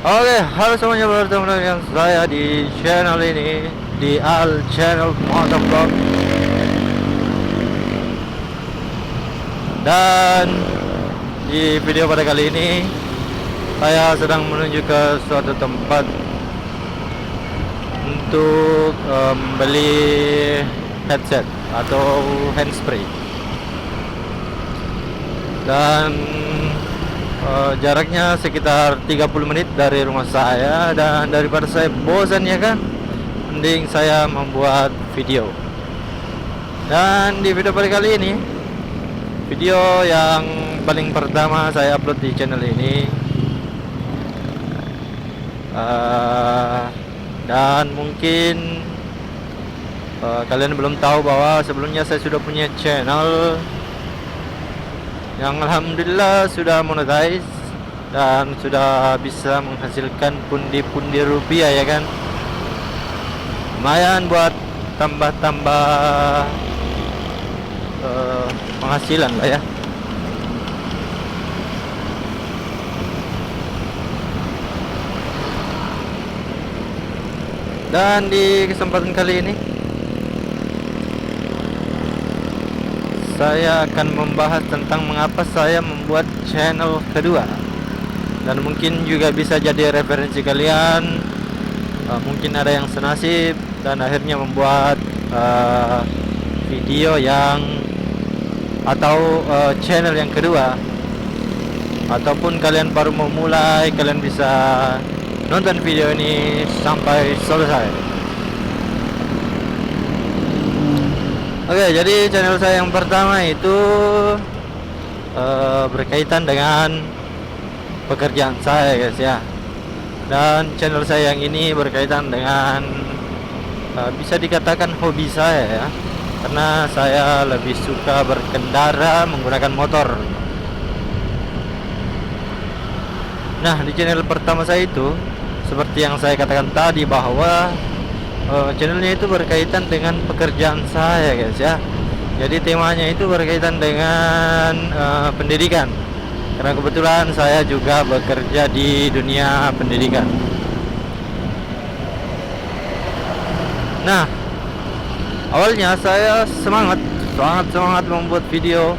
Oke, halo semuanya, bertemu dengan saya di channel ini, di Al Channel Motovlog. Dan di video pada kali ini saya sedang menuju ke suatu tempat untuk membeli headset atau handsfree. Dan jaraknya sekitar 30 menit dari rumah saya, dan daripada saya bosan ya kan, mending saya membuat video. Dan di video pada kali ini, video yang paling pertama saya upload di channel ini, dan mungkin kalian belum tahu bahwa sebelumnya saya sudah punya channel yang alhamdulillah sudah monetize dan sudah bisa menghasilkan pundi-pundi rupiah ya kan. Lumayan buat tambah-tambah penghasilan lah ya. Dan di kesempatan kali ini saya akan membahas tentang mengapa saya membuat channel kedua, dan mungkin juga bisa jadi referensi kalian. Mungkin ada yang senasib dan akhirnya membuat video yang atau channel yang kedua, ataupun kalian baru mau mulai, kalian bisa nonton video ini sampai selesai. Oke, jadi channel saya yang pertama itu berkaitan dengan pekerjaan saya guys ya. Dan channel saya yang ini berkaitan dengan bisa dikatakan hobi saya ya, karena saya lebih suka berkendara menggunakan motor. Nah, di channel pertama saya itu, seperti yang saya katakan tadi, bahwa channelnya itu berkaitan dengan pekerjaan saya guys ya. Jadi temanya itu berkaitan dengan pendidikan, karena kebetulan saya juga bekerja di dunia pendidikan. Nah, awalnya saya semangat membuat video,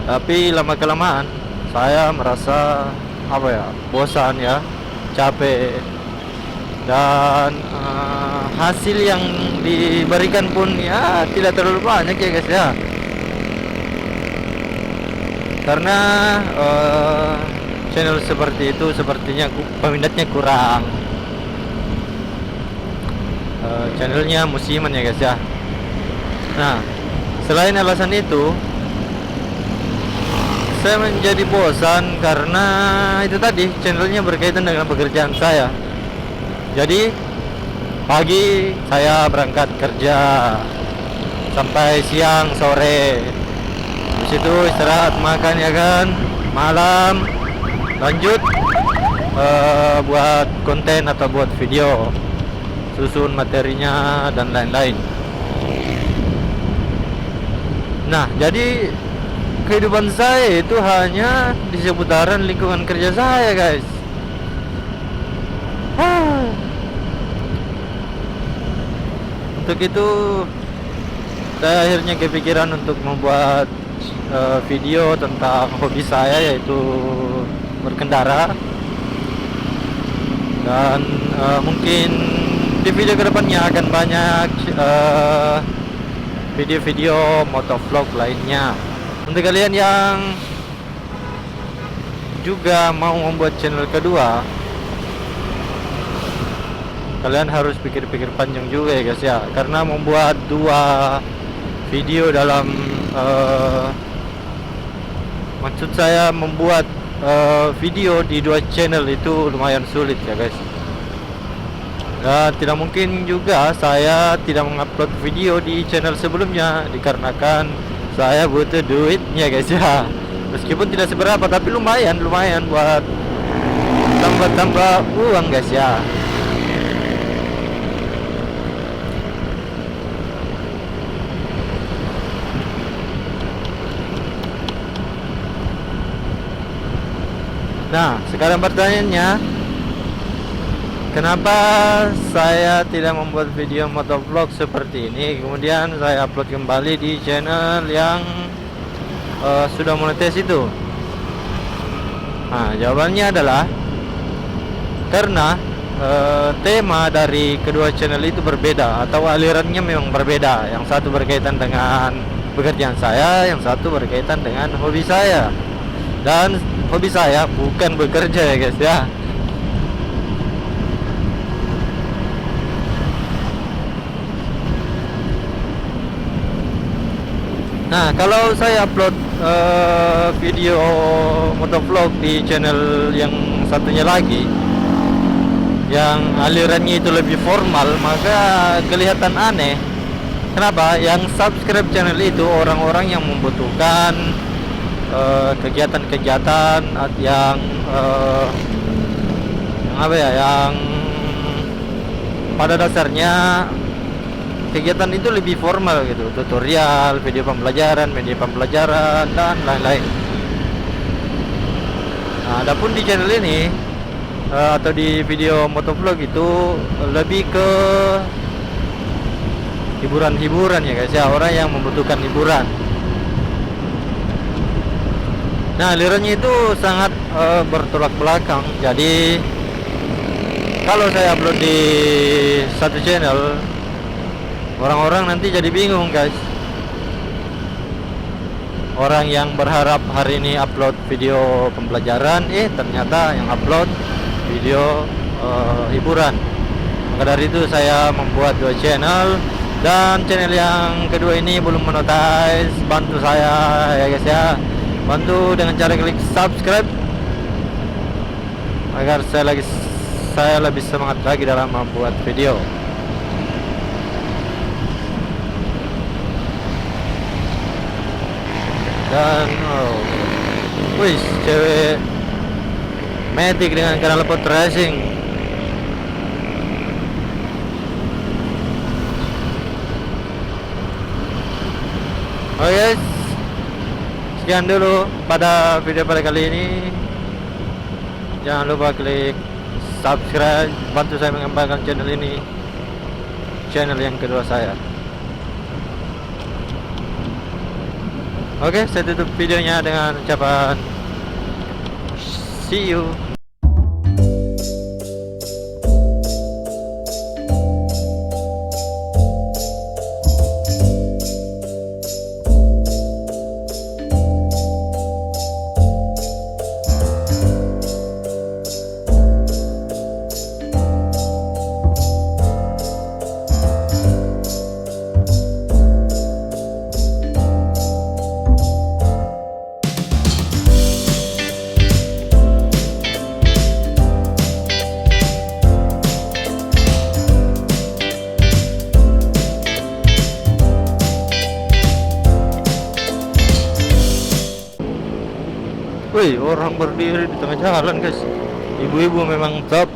tapi lama kelamaan saya merasa bosan ya, capek, dan hasil yang diberikan pun ya tidak terlalu banyak ya guys ya. Karena channel seperti itu sepertinya peminatnya kurang. Channelnya musiman ya guys ya. Nah, selain alasan itu, saya menjadi bosan karena itu tadi, channelnya berkaitan dengan pekerjaan saya. Jadi pagi saya berangkat kerja sampai siang sore, habis itu istirahat makan ya kan, malam lanjut buat konten atau buat video, susun materinya dan lain-lain. Nah, jadi kehidupan saya itu hanya di seputaran lingkungan kerja saya guys. Untuk itu saya akhirnya kepikiran untuk membuat video tentang hobi saya, yaitu berkendara. Dan mungkin di video kedepannya akan banyak video-video motovlog lainnya. Untuk kalian yang juga mau membuat channel kedua, kalian harus pikir-pikir panjang juga ya guys ya, karena membuat dua video dalam maksud saya membuat video di dua channel itu lumayan sulit ya guys. Dan tidak mungkin juga saya tidak mengupload video di channel sebelumnya, dikarenakan saya butuh duitnya guys ya. Meskipun tidak seberapa, tapi lumayan buat tambah-tambah uang guys ya. Nah, sekarang pertanyaannya, kenapa saya tidak membuat video motovlog seperti ini, kemudian saya upload kembali di channel yang sudah monetis itu? Nah, jawabannya adalah karena tema dari kedua channel itu berbeda, atau alirannya memang berbeda. Yang satu berkaitan dengan pekerjaan saya, yang satu berkaitan dengan hobi saya. Dan hobi saya bukan bekerja ya guys ya. Nah, kalau saya upload video motovlog di channel yang satunya lagi, yang alirannya itu lebih formal, maka kelihatan aneh. Kenapa? Yang subscribe channel itu orang-orang yang membutuhkan kegiatan-kegiatan yang apa ya, yang pada dasarnya kegiatan itu lebih formal gitu, tutorial, video pembelajaran, media pembelajaran, dan lain-lain. Nah, adapun di channel ini atau di video motovlog itu lebih ke hiburan-hiburan ya guys ya, orang yang membutuhkan hiburan. Nah, alirannya itu sangat bertolak belakang. Jadi kalau saya upload di satu channel, orang-orang nanti jadi bingung guys. Orang yang berharap hari ini upload video pembelajaran, ternyata yang upload video hiburan. Maka dari itu saya membuat dua channel, dan channel yang kedua ini belum monetize. Bantu saya ya guys ya, bantu dengan cara klik subscribe agar saya lebih semangat lagi dalam membuat video. Dan wih, cewek Matic dengan knalpot racing. Oke guys, sekian dulu pada video pada kali ini. Jangan lupa klik subscribe, bantu saya mengembangkan channel ini, channel yang kedua saya. Oke, saya tutup videonya dengan ucapan see you. Wih, orang berdiri di tengah jalan guys. Ibu-ibu memang top.